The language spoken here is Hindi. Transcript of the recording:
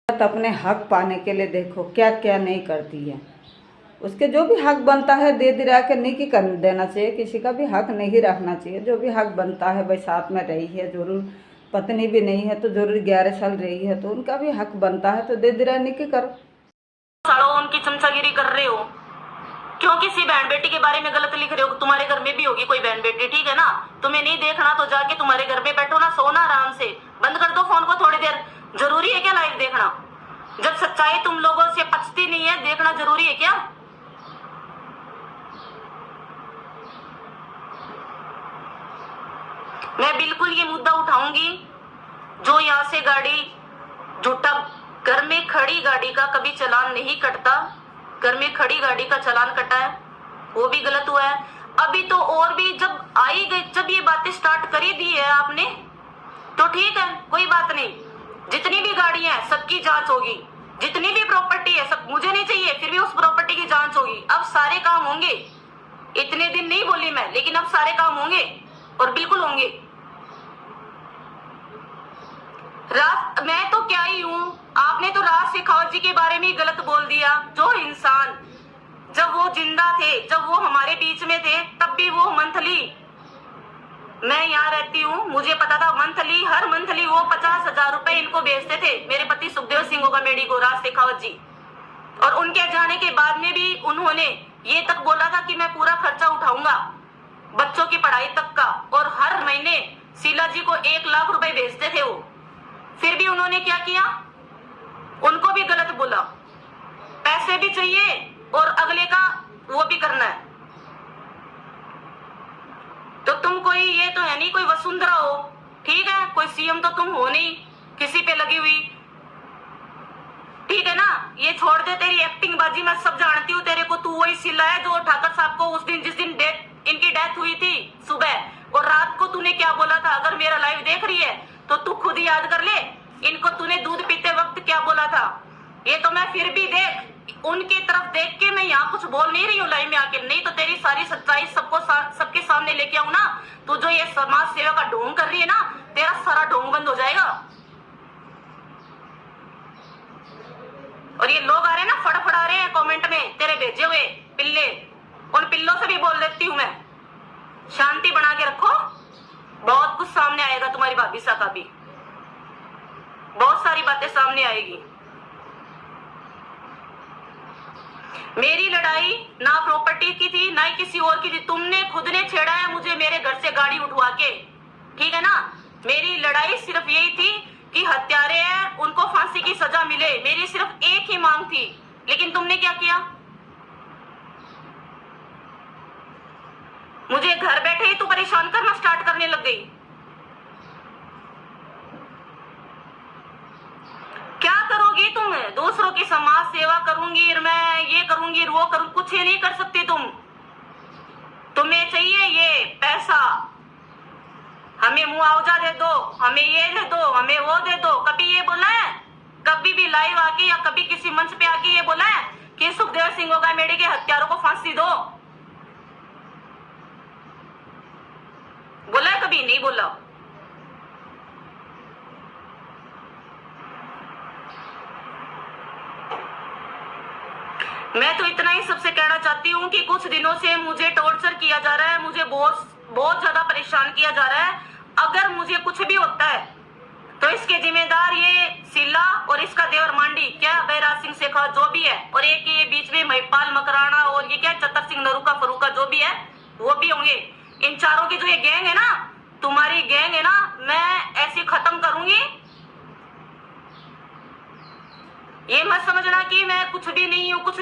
अपने हक पाने के लिए देखो क्या क्या नहीं करती है। उसके जो भी हक बनता है दे दिला के नहीं कि कर देना चाहिए, किसी का भी हक नहीं रखना चाहिए। जो भी हक बनता है भाई, साथ में रही है, जरूर पत्नी भी नहीं है तो जरूर 11 साल रही है तो उनका भी हक बनता है तो दे दिला, नहीं कि करो। सालो उनकी चमचागिरी कर रहे हो, क्यों किसी बहन बेटी के बारे में गलत लिख रहे हो। तुम्हारे घर में भी होगी कोई बहन बेटी, ठीक है ना। तुम्हें नहीं देखना तो जाके तुम्हारे घर में बैठो ना, सोना आराम से, बंद कर दो फोन को थोड़ी देर। जरूरी है क्या लाइव देखना? जब सच्चाई तुम लोगों से पचती नहीं है, देखना जरूरी है क्या? मैं बिल्कुल ये मुद्दा उठाऊंगी। जो यहाँ से गाड़ी झूठा, घर में खड़ी गाड़ी का कभी चालान नहीं कटता, घर में खड़ी गाड़ी का चालान कटा है, वो भी गलत हुआ है। अभी तो और भी जब आई गई, जब ये बातें स्टार्ट करी दी है आपने, तो ठीक है, कोई बात नहीं। जितनी भी गाड़ियां हैं सबकी जांच होगी, जितनी भी प्रॉपर्टी है सब मुझे नहीं चाहिए, फिर भी उस प्रॉपर्टी की जांच होगी। अब सारे काम होंगे। इतने दिन नहीं बोली मैं, लेकिन अब सारे काम होंगे और बिल्कुल होंगे। मैं तो क्या ही हूँ, आपने तो राज शेखावत जी के बारे में गलत बोल दिया। जो इंसान जब वो जिंदा थे, जब वो हमारे बीच में थे, तब भी वो मंथली, मैं यहाँ रहती हूँ, मुझे पता था मंथली, हर मंथली वो 50,000 रुपए इनको भेजते थे, मेरे पति सुखदेव सिंह मेडी को, राज शेखावत जी। और उनके जाने के बाद में भी उन्होंने ये तक बोला था कि मैं पूरा खर्चा उठाऊंगा बच्चों की पढ़ाई तक का, और हर महीने शीला जी को 1 लाख रुपए भेजते थे वो। फिर भी उन्होंने क्या किया? उनको भी गलत बोला। पैसे भी चाहिए और अगले का वो भी करना है। तो तुम कोई, ये तो है नहीं कोई वसुंधरा हो, ठीक है, कोई सीएम तो तुम हो नहीं किसी पे लगी हुई, ठीक है ना। ये छोड़ दे तेरी एक्टिंग बाजी, मैं सब जानती हूँ तेरे को। तू वही शीला है जो ठाकर साहब को उस दिन, जिस दिन इनकी डेथ हुई थी सुबह और रात को, तूने क्या बोला था? अगर मेरा लाइव देख रही है तो तू खुद ही याद कर ले, इनको तूने दूध पीते वक्त क्या बोला था। ये तो मैं फिर भी देख, उनकी तरफ देख के मैं यहाँ कुछ बोल नहीं रही हूँ लाइव में आके, नहीं तो तेरी सारी सच्चाई सबके सामने लेके आऊं ना, तो जो ये समाज सेवा का ढोंग कर रही है ना, तेरा सारा ढोंग बंद हो जाएगा। और ये लोग आ रहे हैं ना, फड़फड़ा रहे हैं कमेंट में तेरे भेजे हुए पिल्ले, उन पिल्लों से भी बोल देती हूँ मैं, शांति बना के रखो। बहुत कुछ सामने आएगा तुम्हारी भाभी सा का भी, बहुत सारी बातें सामने आएगी। मेरी लड़ाई ना प्रॉपर्टी की थी, ना ही किसी और की थी। तुमने खुद ने छेड़ा है मुझे मेरे घर से गाड़ी उठवा के, ठीक है ना। मेरी लड़ाई सिर्फ यही थी कि हत्यारे हैं, उनको फांसी की सजा मिले। मेरी सिर्फ एक ही मांग थी, लेकिन तुमने क्या किया? मुझे घर बैठे ही तू परेशान करना स्टार्ट करने लग गई। क्या करोगी तुम? दूसरों की समाज सेवा करूंगी, मैं ये करूंगी, वो करूंगी, कुछ ही नहीं कर सकती तुम। तुम्हें चाहिए ये पैसा, हमें मुआवजा दे दो, हमें ये दे दो, हमें वो दे दो। कभी ये बोला है? कभी भी लाइव आके या कभी किसी मंच पे आके ये बोला है कि सुखदेव सिंह मेडी के हत्यारों को फांसी दो? बोला है कभी? नहीं बोला। मैं तो इतना ही सबसे कहना चाहती हूँ कि कुछ दिनों से मुझे टॉर्चर किया जा रहा है, मुझे बहुत ज्यादा परेशान किया जा रहा है। अगर मुझे कुछ भी होता है तो इसके जिम्मेदार ये शीला और इसका देवर मांडी, क्या बैराज सिंह शेखावत जो भी है, और एक ये बीच में महिपाल मकराना और ये क्या चतर सिंह नरूका फरूका जो भी है, वो भी होंगे। इन चारों की जो ये गैंग है ना, तुम्हारी गैंग है ना, मैं ऐसी खत्म करूंगी। ये मत समझना कि मैं कुछ भी नहीं हूँ, कुछ नहीं